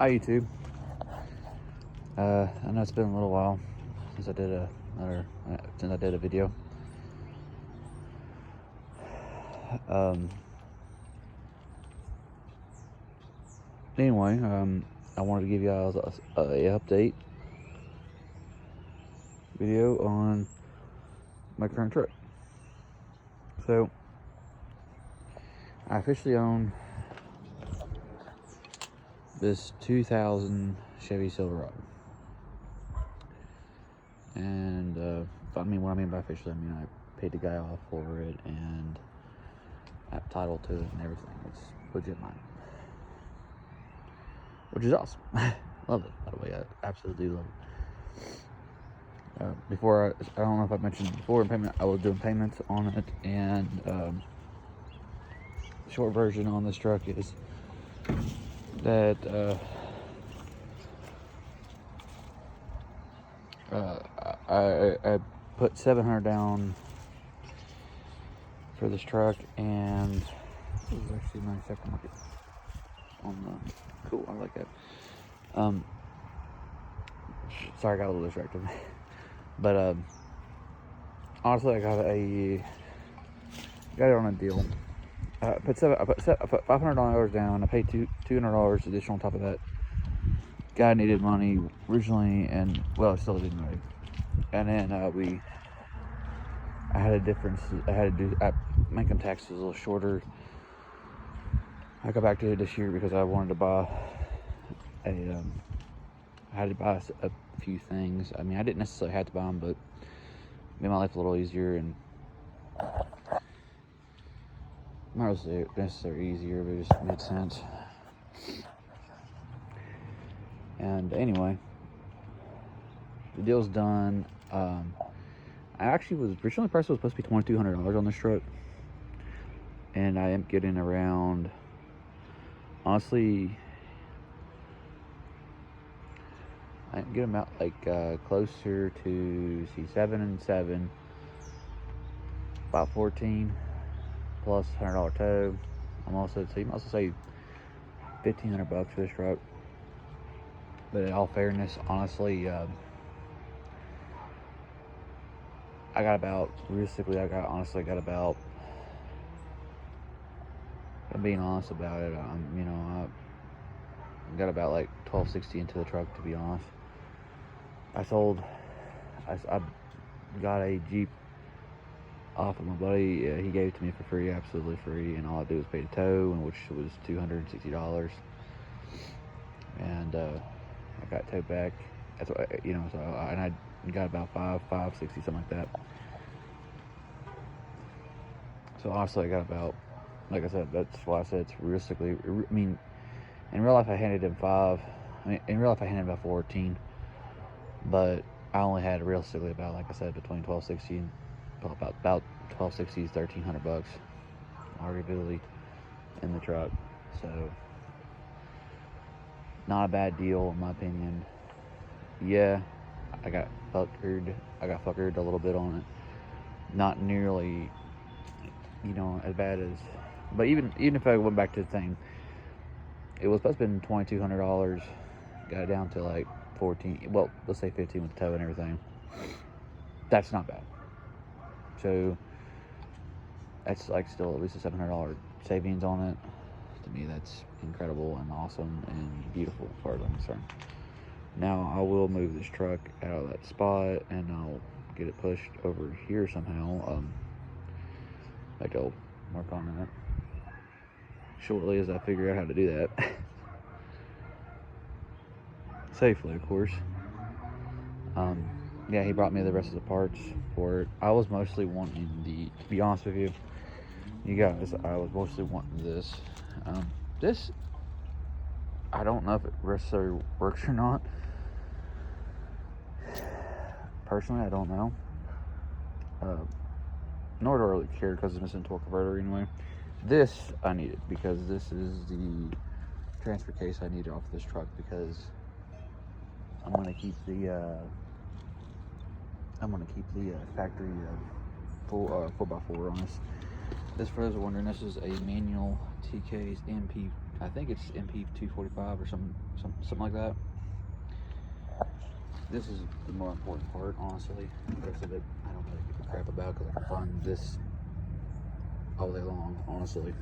Hi YouTube. I know it's been a little while since I did a video. Anyway, I wanted to give you guys a update video on my current truck. So I officially own this 2000 Chevy Silverado. And I mean, what I mean by officially, I mean I paid the guy off for it and I have title to it and everything. It's legit mine, which is awesome. Love it, by the way. I absolutely love it. Before, I don't know if I mentioned before, I was doing payments on it, and short version on this truck is that I put $700 down for this truck, and this is actually a nice aftermarket on the cool. I like that. Sorry, I got a little distracted, but honestly, I got it on a deal. I put $500 down. I paid $200 additional on top of that. Guy needed money originally, and well, I still didn't money. And then I had a difference. My income tax was a little shorter. I got back to it this year because I wanted to buy I had to buy a few things. I mean, I didn't necessarily have to buy them, but made my life a little easier, and not necessarily easier, but it just made sense. And anyway, the deal's done. I actually was originally price was supposed to be $2,200 on this truck, and I am getting around, honestly, I am getting about like closer to 7 and 7, about 14 plus $100 tow. So you can also save $1,500 for this truck. But in all fairness, honestly, I got about, I'm being honest about it, I got about like $1,260 into the truck, to be honest. I got a Jeep off of my buddy. He gave it to me for free, absolutely free, and all I do is pay the tow, which was $260. And I got towed back. That's what and I got about $560, something like that. So honestly, I got about, like I said, that's why I said it's realistically. I mean, in real life, I handed him about 14, but I only had realistically about, like I said, between $1,260 and about $1,260 is $1,300 arguably in the truck. So not a bad deal in my opinion. Yeah, I got fuckered a little bit on it. Not nearly, as bad as, but even if I went back to the thing, it was supposed to be $2,200. Got it down to like 14. Well, let's say 15 with the tow and everything. That's not bad. So that's like still at least a $700 savings on it. To me, that's incredible and awesome and beautiful as far as I'm concerned. Now I will move this truck out of that spot and I'll get it pushed over here somehow. I'll work on that shortly as I figure out how to do that. Safely, of course. Yeah, he brought me the rest of the parts for it. I was mostly wanting to be honest with you guys, I was mostly wanting this. This, I don't know if it necessarily works or not. Personally, I don't know. Nor do I really care because it's missing torque converter anyway. This I needed because this is the transfer case I needed off of this truck, because I'm gonna keep the factory 4x4 on this. This, for those wondering, this is a manual TK MP I think it's MP 245 or something like that. This is the more important part, honestly. The rest of it, I don't really give a crap about because I can find this all day long, honestly,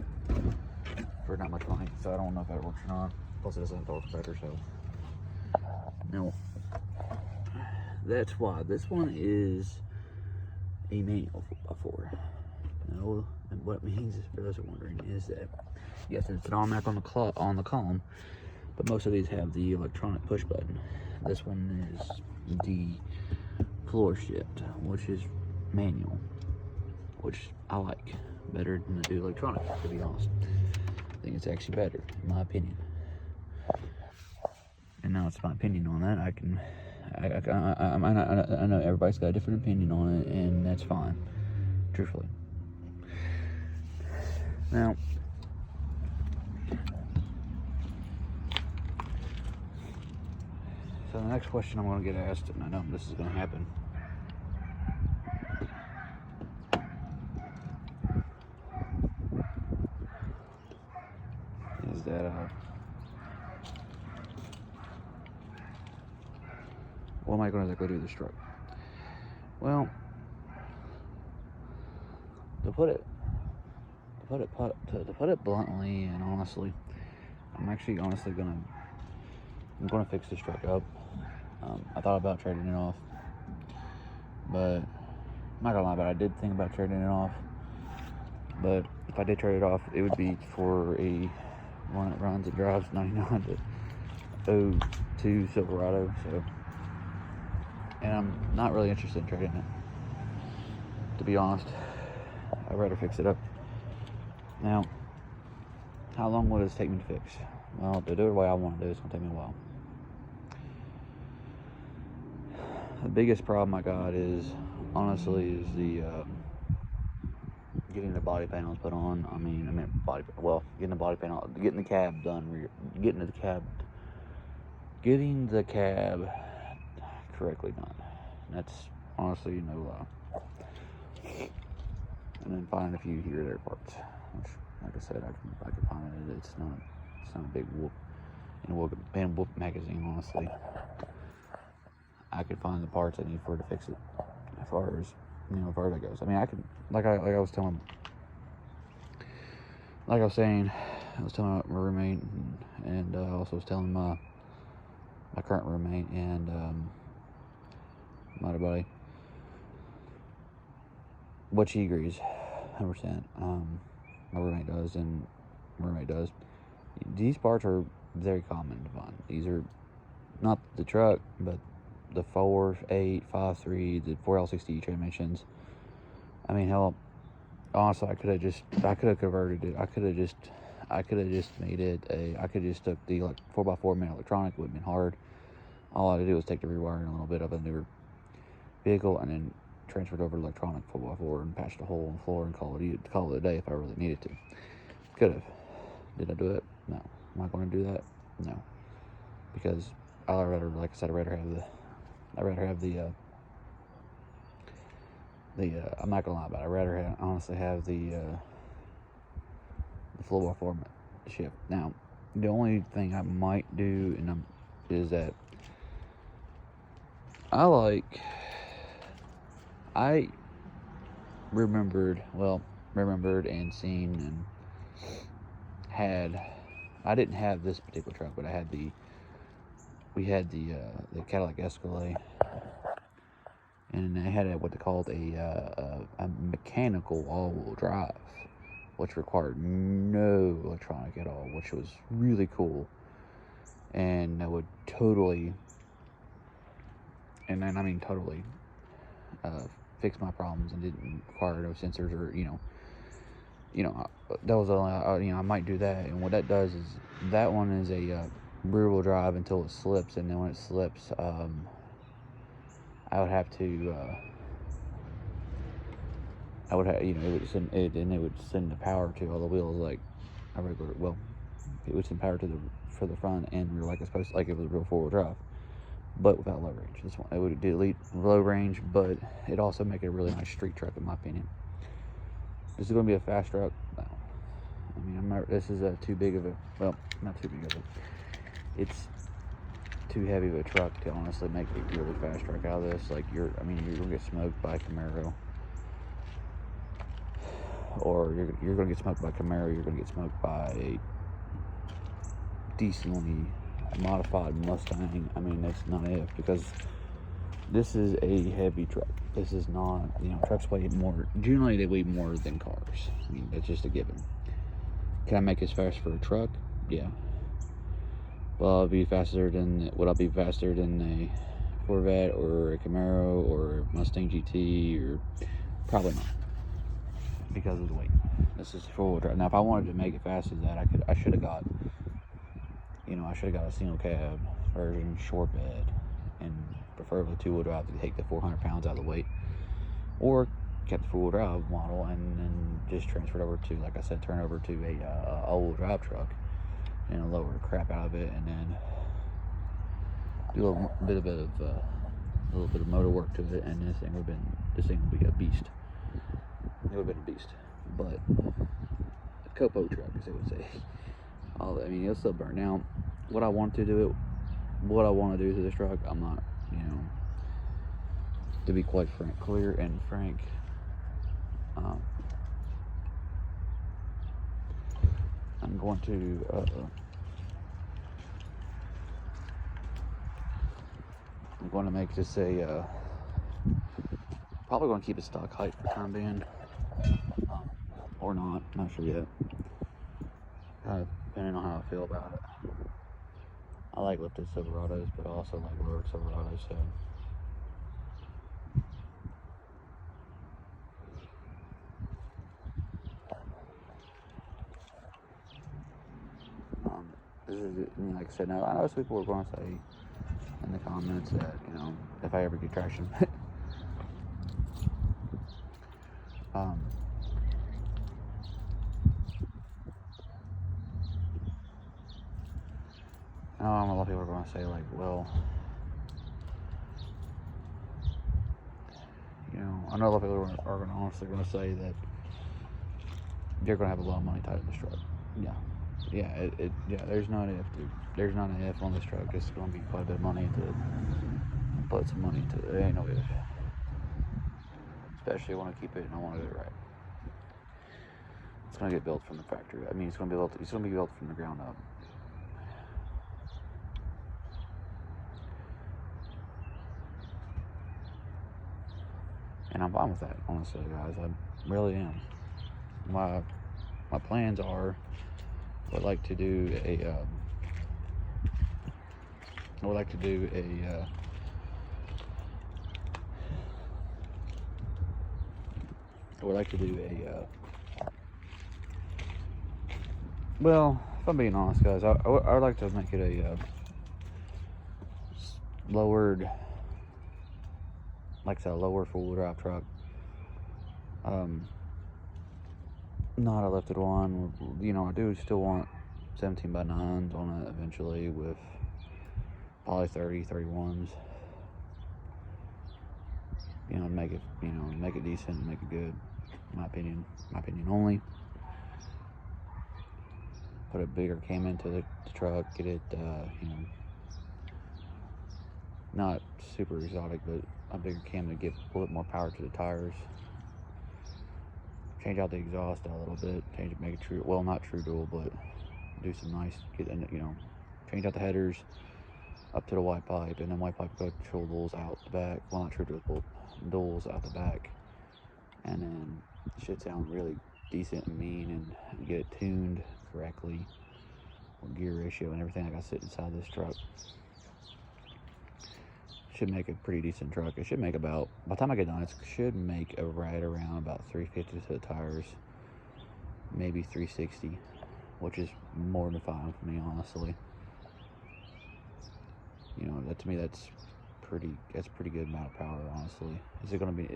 for not much money. So I don't know if that works or not. Plus, it doesn't torque better. So now that's why this one is a manual 4x4. No, and what it means is, for those who are wondering, is that yes, it's an automatic on the column, but most of these have the electronic push button. This one is the floor shift, which is manual, which I like better than the electronic, to be honest. I think it's actually better, in my opinion. And now it's my opinion on that. I know everybody's got a different opinion on it, and that's fine, truthfully. Now, so the next question I'm going to get asked, and I know this is going to happen, is that, what am I going to exactly do with this truck? Well, to put it bluntly and honestly, I'm gonna fix this truck up. I thought about trading it off, but I'm not gonna lie about it, I did think about trading it off. But if I did trade it off, it would be for a one that runs and drives 99 to 02 Silverado. So, and I'm not really interested in trading it, to be honest. I'd rather fix it up. Now, how long will this take me to fix? Well, to do it the way I want to do it, it's going to take me a while. The biggest problem I got is, honestly, is the getting the body panels put on. Getting the body panel, getting the cab done, getting the cab correctly done. That's honestly no lie. And then finding a few here or there parts, which, like I said, I can find it. It's not a big whoop in a whoop magazine. Honestly, I could find the parts I need for it to fix it. As far as that goes, I mean, I could, I was telling my roommate, and also was telling my current roommate and my other buddy, what she agrees 100%. My roommate does, and my roommate does. These parts are very common to find. These are not the truck, but the 4, 8, 5, 3, the 4L60 transmissions. I mean, hell, honestly, I could have converted it. I could have just made it I could have just took the 4x4 main electronic. It would have been hard. All I had to do was take the rewiring a little bit of a newer vehicle and then transferred over to electronic 4x4 and patched a hole in the floor and call it a day if I really needed to. Could have. Did I do it? No. Am I going to do that? No. Because I'd rather have the I'm not gonna lie about it. I'd rather honestly have the 4x4 shift. Now, the only thing I might do is that I remembered and seen and had. I didn't have this particular truck, but we had the Cadillac Escalade, and they had what they called a mechanical all-wheel drive, which required no electronic at all, which was really cool, and that would totally fix my problems and didn't require no sensors or that was only I might do that. And what that does is that one is a rear wheel drive until it slips, and then when it slips, I would have to it would send it, and it would send the power to all the wheels like a regular. Well, it would send power for the front and rear like it was a real 4-wheel drive, but without low range. This one, it would delete low range, but it also make it a really nice street truck in my opinion. Is it going to be a fast truck? No. I mean, this is too big of a, well, not too big of a, it's too heavy of a truck to honestly make a really fast truck out of this. Like, you're gonna get smoked by Camaro, or you're gonna get smoked by Camaro. You're gonna get smoked by a decently modified Mustang. I mean, that's not it, because this is a heavy truck. This is not, trucks weigh more. Generally, they weigh more than cars. I mean, that's just a given. Can I make this fast for a truck? Yeah. Would I be faster than a Corvette or a Camaro or a Mustang GT? Or probably not, because of the weight. This is four-wheel drive. Now, if I wanted to make it fast as that, I should have got, a single cab version, short bed, and preferably two-wheel drive to take the 400 pounds out of the weight, or kept the four-wheel drive model and then just transferred over to, like I said, turn over to a all-wheel drive truck and lower the crap out of it, and then do a little bit of motor work to it, and this thing would be a beast. It would have been a beast, but a Copo truck, as they would say. It'll still burn. Now, what I want to do to this truck, I'm not, to be quite clear and frank, I'm going to make this probably going to keep it stock height for the time being, or not sure yet. Kind of depending on how I feel about it. I like lifted Silverados, but I also like lowered Silverados, so. This is, like I said, now I know some people are going to say in the comments that, if I ever get traction, I know a lot of people are going to say, like, well, I know a lot of people are going to honestly going to say that you're going to have a lot of money tied in this truck. Yeah, there's not an if, dude. There's not an if on this truck. It's going to be quite a bit of money into it. Put some money into it. There ain't no if. Especially when I keep it and I want to do it right. It's going to get built from the factory. It's going to be built from the ground up. And I'm fine with that, honestly, guys. I really am. My plans are, I'd like to do a well, if I'm being honest, guys, I would like to make it a lowered, like I said, a lower four-wheel drive truck. Not a lifted one. I do still want 17x9s on it eventually, with probably 31s. Make it decent, make it good. My opinion only. Put a bigger cam into the truck, get it, not super exotic, but a bigger cam to give a little more power to the tires. Change out the exhaust a little bit, make it true, well, not true dual, but do some nice, change out the headers up to the white pipe, and then white pipe go true duals out the back, well, not true duals out the back, and then it should sound really decent and mean, and get it tuned correctly with gear ratio and everything I got sitting inside this truck. Should make a pretty decent truck. It should make about, by the time I get done, it should make right around about 350 to the tires, maybe 360, which is more than fine for me, honestly. That to me, that's pretty good amount of power, honestly. Is it gonna win,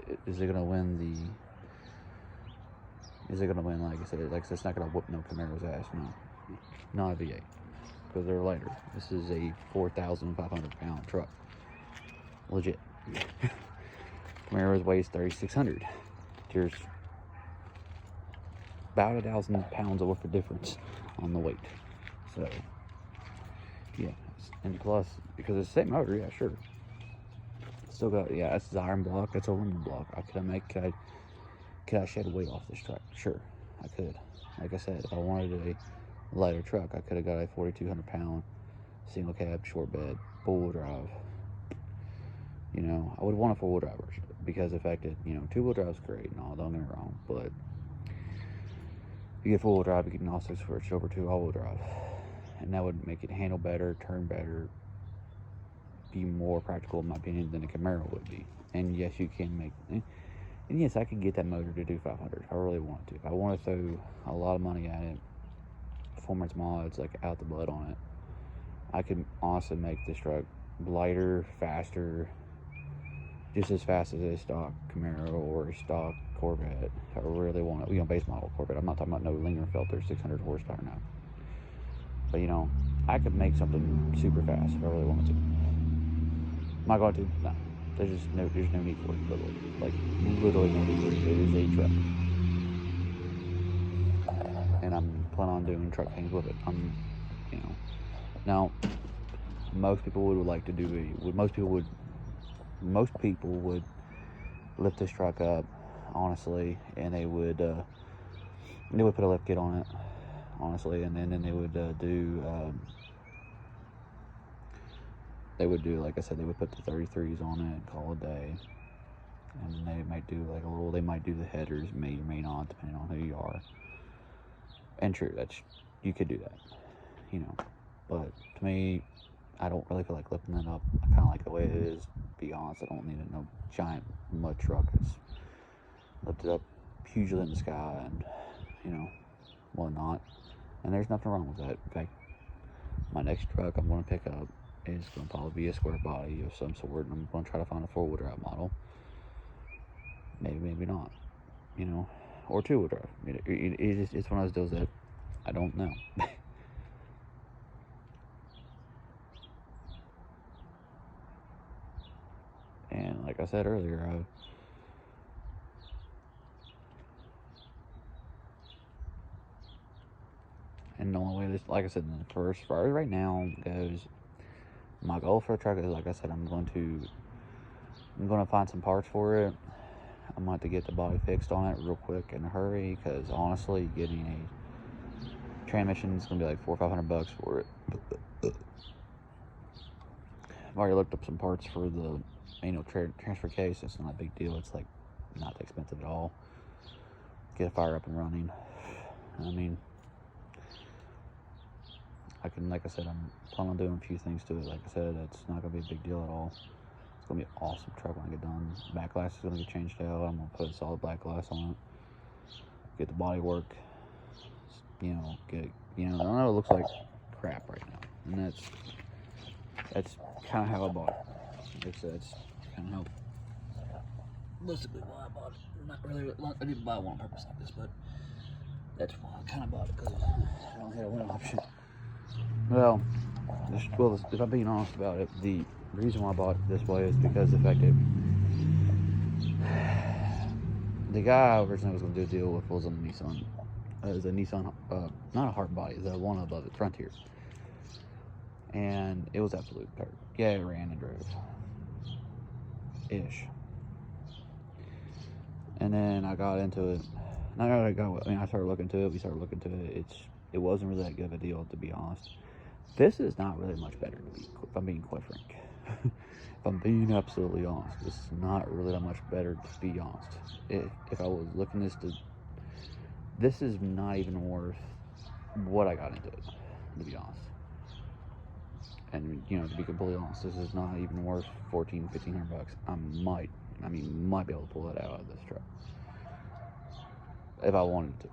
like I said, it's not gonna whoop no Camaro's ass, no. Not a V8, because they're lighter. This is a 4,500 pound truck. Legit. Camaro's weighs 3,600. Cheers. about 1,000 pounds worth of difference on the weight. So, yeah. And plus, because it's the same motor, yeah, sure. Still got, yeah, it's iron block, it's aluminum block. Could I shed weight off this truck? Sure, I could. Like I said, if I wanted a lighter truck, I could have got a 4,200 pound single cab, short bed, four-wheel drive. You know, I would want a four-wheel drive version because the fact that, you know, two-wheel drive is great and all, don't get me wrong, but you get four-wheel drive, you can also switch over to all-wheel drive, and that would make it handle better, turn better, be more practical in my opinion than a Camaro would be. And yes, you can make, and yes, I could get that motor to do 500 if I really wanted to. If I want to throw a lot of money at it, performance mods, like out the butt on it, I could honestly make this truck lighter, faster, just as fast as a stock Camaro or a stock Corvette. If I really want it, you know, base model Corvette. I'm not talking about no Lingerfelter 600 horsepower now. But, you know, I could make something super fast if I really wanted to. Am I going to? No. There's no need for it, literally. Like, literally no need for it. It is a truck. And I'm planning on doing truck things with it. You know. Now, most people would like to do most people would lift this truck up, honestly, and they would put a lift kit on it, honestly, and then they would like I said, they would put the 33s on it and call it a day. And then they might do like they might do the headers, may or may not, depending on who you are. And true, you could do that, you know. But to me, I don't really feel like lifting it up. I kind of like the way it is. To be honest, I don't need no giant mud truck that's lifted up hugely in the sky and, you know, whatnot. And there's nothing wrong with that. In fact, my next truck I'm going to pick up is going to probably be a square body of some sort, and I'm going to try to find a four-wheel drive model. Maybe not, you know, or two-wheel drive. It's one of those deals that I don't know. And like I said earlier, and the only way this, like I said, as far as right now goes, my goal for a truck is, like I said, I'm going to find some parts for it. I'm going to get the body fixed on it real quick in a hurry, because honestly, getting a transmission is going to be like $400 or $500 for it. I've already looked up some parts for the manual transfer case. It's not a big deal. It's like not expensive at all. Get a fire up and running. I mean, like I said, I'm planning on doing a few things to it. Like I said, it's not going to be a big deal at all. It's going to be an awesome truck when I get done. Back glass is going to get changed out. I'm going to put a solid black glass on it. Get the body work. You know, I know it looks like crap right now. And that's kind of how I bought it. That's kind of how, basically why I bought it. Not really, I didn't buy one on purpose like this, but that's why I kind of bought it, because I don't have one option. Well, if I'm being honest about it, the reason why I bought it this way is because the fact that the guy I originally was going to do a deal with was on the Nissan. It was a Nissan, not a hard body, it was one above it, Frontier. And it was absolute dirt. Yeah, it ran and drove. Ish. And then I got into it. I started looking into it. We started looking into it. It wasn't really that good of a deal, to be honest. This is not really much better, if I'm being quite frank. If I'm being absolutely honest, this is not really that much better, to be honest. If I was looking this is not even worth what I got into it, to be honest. And, you know, to be completely honest, this is not even worth $1,400-1,500. I might be able to pull that out of this truck if I wanted to.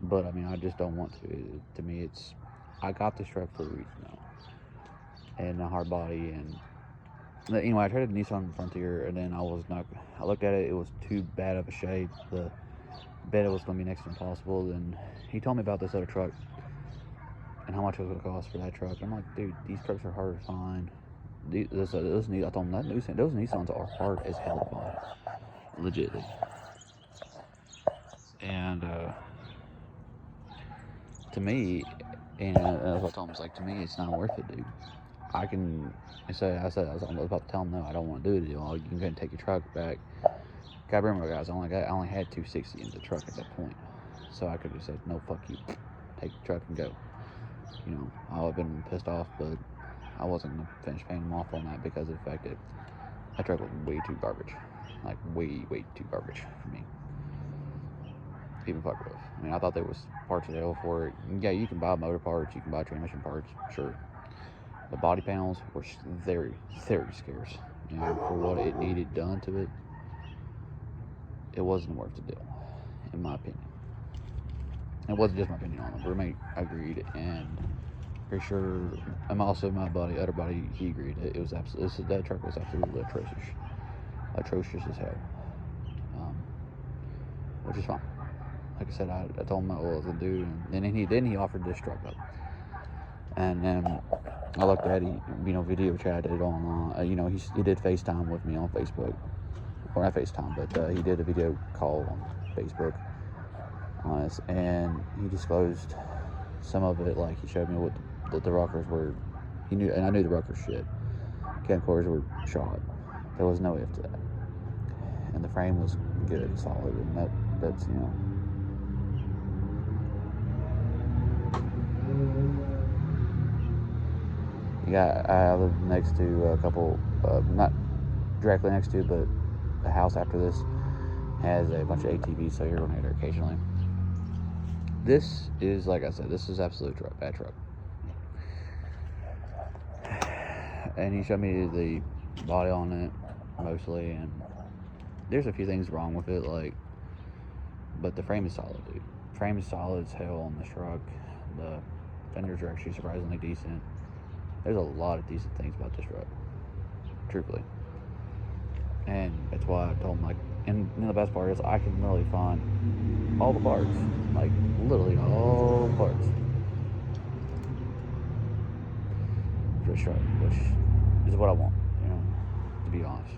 But I mean, I just don't want to. To me, I got this truck for a reason now, and a hard body. And anyway, I tried a Nissan Frontier, and then I looked at it. It was too bad of a shape. The bed was going to be next to impossible. And he told me about this other truck and how much it was going to cost for that truck. I'm like, dude, these trucks are hard to find. I told him those Nissans are hard as hell to find, legitly. And to me, and that's what I told him, was like, to me, it's not worth it, dude. I was about to tell him, no, I don't want to do the deal. You can go ahead and take your truck back. Gotta remember, guys, I only had 260 in the truck at that point. So I could have said, no, fuck you. Take your truck and go. You know, I would have been pissed off, but I wasn't going to finish paying him off on that because of the fact that that truck was way too garbage. Like, way, way too garbage for me. Even fuck with. I mean, I thought there was parts available for it. Yeah, you can buy motor parts, you can buy transmission parts, sure. The body panels were very, very scarce. You know, for what it needed done to it, it wasn't worth the deal, in my opinion. It wasn't just my opinion on it. The roommate agreed, and for sure, I'm also my other buddy, he agreed. It was absolutely, that truck was absolutely atrocious as hell, which is fine. Like I said, I told him what I was gonna do, and then he offered this truck up, and then I looked at it, video chatted on, he did FaceTime with me on Facebook, or not FaceTime, but he did a video call on Facebook on us, and he disclosed some of it. Like, he showed me what the rockers were. And I knew the rocker shit. Camcorders were shot. There was no if to that, and the frame was good, solid, and that's I live next to a couple, not directly next to, but the house after this has a bunch of ATVs, so you're going to hear occasionally. This is, like I said, this is absolute bad truck. And he showed me the body on it, mostly, and there's a few things wrong with it, but the frame is solid, dude. Frame is solid as hell on this truck. The fenders are actually surprisingly decent. There's a lot of decent things about this truck, truthfully. And that's why I told him, and the best part is I can literally find all the parts, literally all the parts for this truck, which is what I want, to be honest.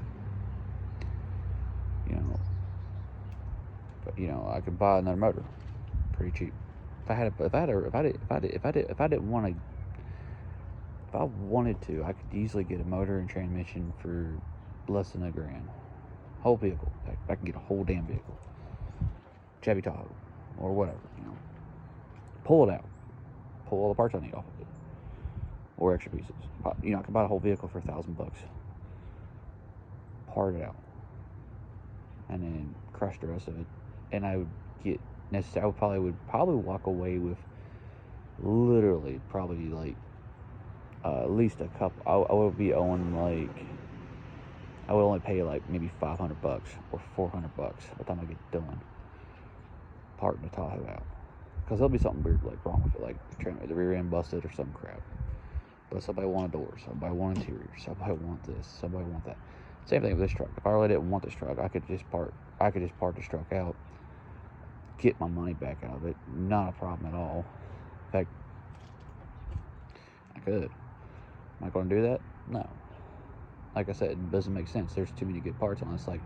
But I could buy another motor pretty cheap. If I wanted to, I could easily get a motor and transmission for less than $1,000. Whole vehicle. In fact, I can get a whole damn vehicle. Chevy Tahoe, or whatever, Pull it out. Pull all the parts I need off of it. Or extra pieces. I can buy a whole vehicle for $1,000. Part it out. And then crush the rest of it. And I would probably walk away with literally probably at least a couple. I would be owing I would only pay maybe $500 or $400 by the time I get done parting the Tahoe out, because there'll be something weird wrong with it, the rear end busted or some crap. But somebody want a door, somebody want interior, somebody want this, somebody want that. Same thing with this truck. If I really didn't want this truck, I could just part this truck out, get my money back out of it. Not a problem at all. In fact, I could. Am I going to do that? No. Like I said, it doesn't make sense. There's too many good parts on this. Some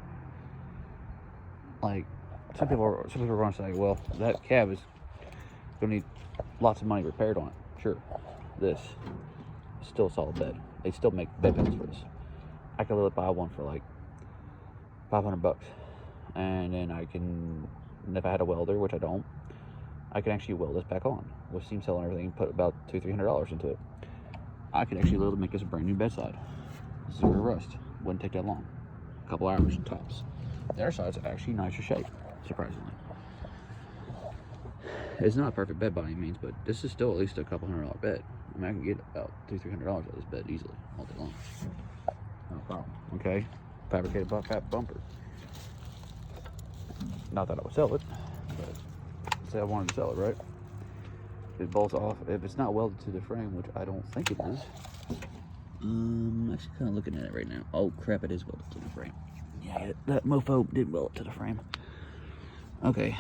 people are going to say, well, that cab is going to need lots of money repaired on it. Sure. This is still a solid bed. They still make bed panels for this. I could literally buy one for $500, and then if I had a welder, which I don't, I can actually weld this back on with seam cell and everything, put about $200-300 into it. I could actually literally make this a brand new bedside. Zero rust. Wouldn't take that long. A couple hours tops. The other side's actually nicer shape, surprisingly. It's not a perfect bed by any means, but this is still at least a couple $100 bed. I mean, I can get about $200-300 out of this bed easily all day long. No problem. Okay, fabricated bumper. Not that I would sell it, but say I wanted to sell it, right? It bolts off. If it's not welded to the frame, which I don't think it is. I'm actually kind of looking at it right now. Oh crap, it is welded to the frame. Yeah, that mofo did weld it to the frame. Okay,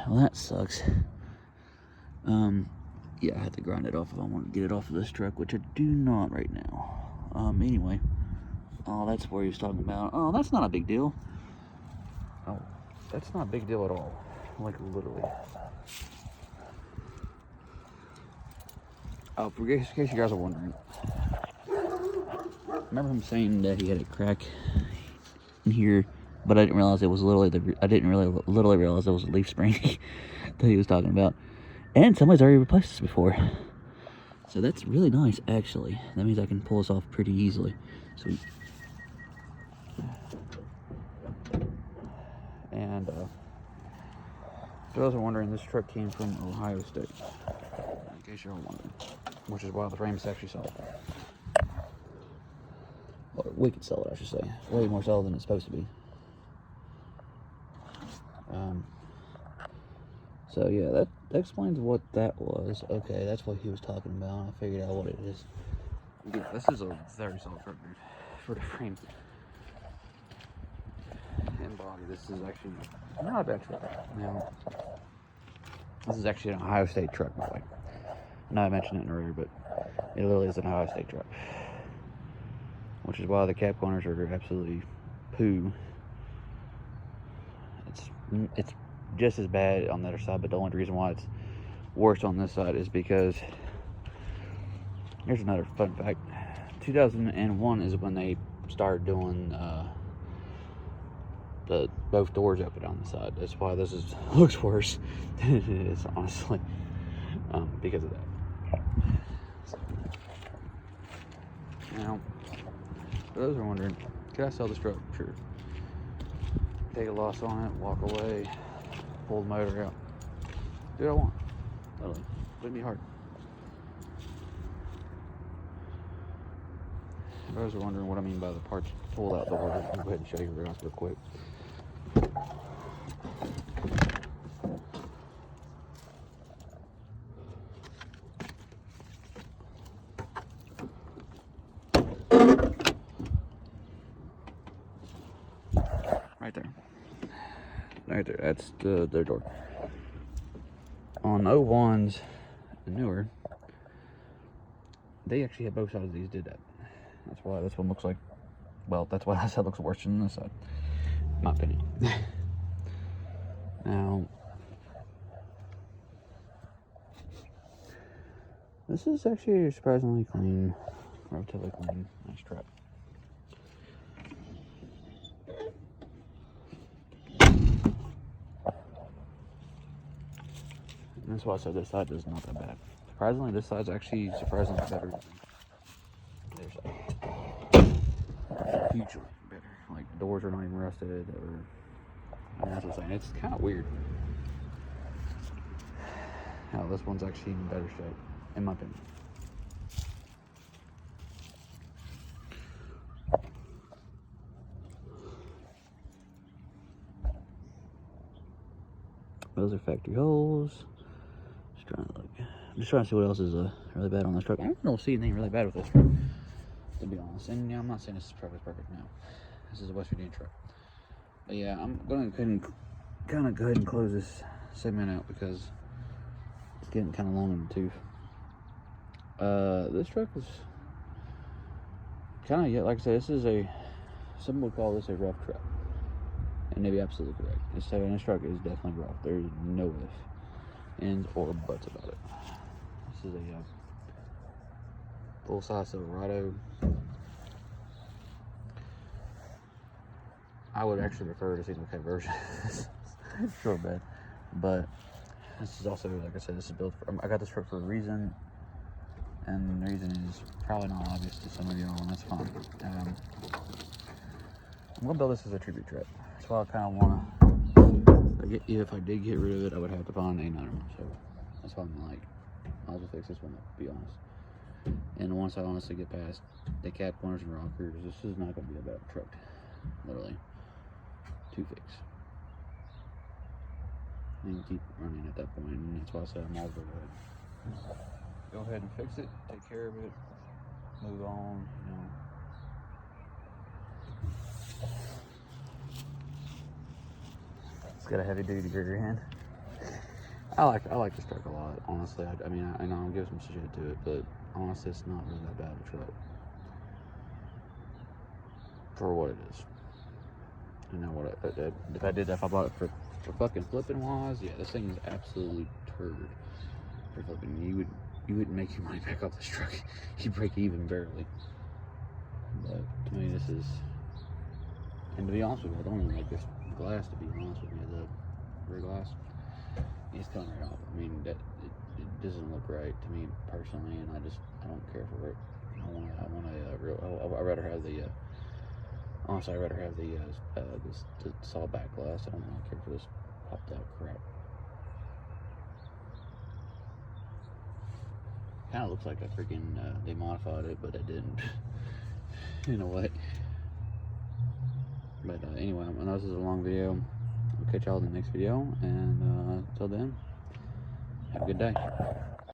well that sucks. Yeah, I had to grind it off if I want to get it off of this truck, which I do not right now. Anyway. Oh, that's where he was talking about. Oh, that's not a big deal. Oh, that's not a big deal at all. Like, literally. Oh, in case you guys are wondering. Remember him saying that he had a crack in here, but I didn't realize it was literally literally realize it was a leaf spring that he was talking about. And somebody's already replaced this before. So that's really nice, actually. That means I can pull this off pretty easily. Sweet. And, for those who are wondering, this truck came from Ohio State. In case you're wondering. Which is why the frame is actually solid. Or we could sell it, I should say. Way more solid than it's supposed to be. So yeah, that explains what that was. Okay, that's what he was talking about. I figured out what it is. Yeah, this is a very solid truck, dude. For the frame and body, this is actually not a bad truck. Now, this is actually an Ohio State truck, by the way. I know I mentioned it earlier, but it literally is an Ohio State truck. Which is why the cap corners are absolutely poo. It's just as bad on the other side, but the only reason why it's worse on this side is because, here's another fun fact, 2001 is when they started doing the both doors open on the side. That's why this looks worse than it is, honestly, because of that. So, now, for those who are wondering, could I sell this truck? Sure. Take a loss on it, walk away, pull the motor out. Do what I want. Literally. Wouldn't be hard. For those who are wondering what I mean by the parts pulled out door, I'll go ahead and show you real quick. Right there, that's their door. On 01s, the newer, they actually had both sides of these did that. That's why this one looks like, well, that's why that side looks worse than this side, in my opinion. Now, this is actually surprisingly clean, relatively clean, nice truck. And that's why I said this side is not that bad. Surprisingly, this side's actually surprisingly better than the other side. Hugely better. Like, doors are not even rusted, or, I mean, that's what I'm saying. It's kind of weird how this one's actually in better shape, in my opinion. Those are factory holes. I'm just trying to see what else is really bad on this truck. I don't see anything really bad with this truck, to be honest. And yeah, I'm not saying this is perfect now. This is a West Virginia truck. But yeah, I'm going to kind of go ahead and close this segment out because it's getting kind of long in the tooth. This truck is kind of, like I said, some would call this a rough truck. And they'd be absolutely correct. This truck is definitely rough. There's no ifs, ands, or buts about it. This is a full-size Silverado. I would actually prefer to see the version. Short bed, but this is also, like I said, this is built for, I got this truck for a reason, and the reason is probably not obvious to some of y'all, and that's fine. I'm gonna build this as a tribute truck. That's why I kind of want to, if I did get rid of it, I would have to find another one. So that's why I'm like, I'll just fix this one up, to be honest. And once I honestly get past the cap corners and rockers, this is not going to be a bad truck, literally, to fix. And keep running at that point, and that's why I said I'm all good with it. Go ahead and fix it, take care of it, move on, you know. It's got a heavy duty rear end. I like this truck a lot, honestly. I mean, I know I'll give some shit to it, but honestly, it's not really that bad of a truck for what it is. You know what? If I bought it for For fucking flipping wise, yeah, this thing is absolute turd for flipping. You wouldn't make your money back off this truck. You break even barely. But to me, this is, and to be honest with you, I don't even like this glass. To be honest with you, the rear glass, it's coming right off. I mean, it doesn't look right to me personally, and I don't care for it. I'd rather have the. Honestly, I'd rather have the solid back glass. I don't really care for this popped out crap. Kind of looks like a freaking they modified it, but it didn't. In a way. But anyway, I know this is a long video. I'll catch y'all in the next video, and until then, have a good day.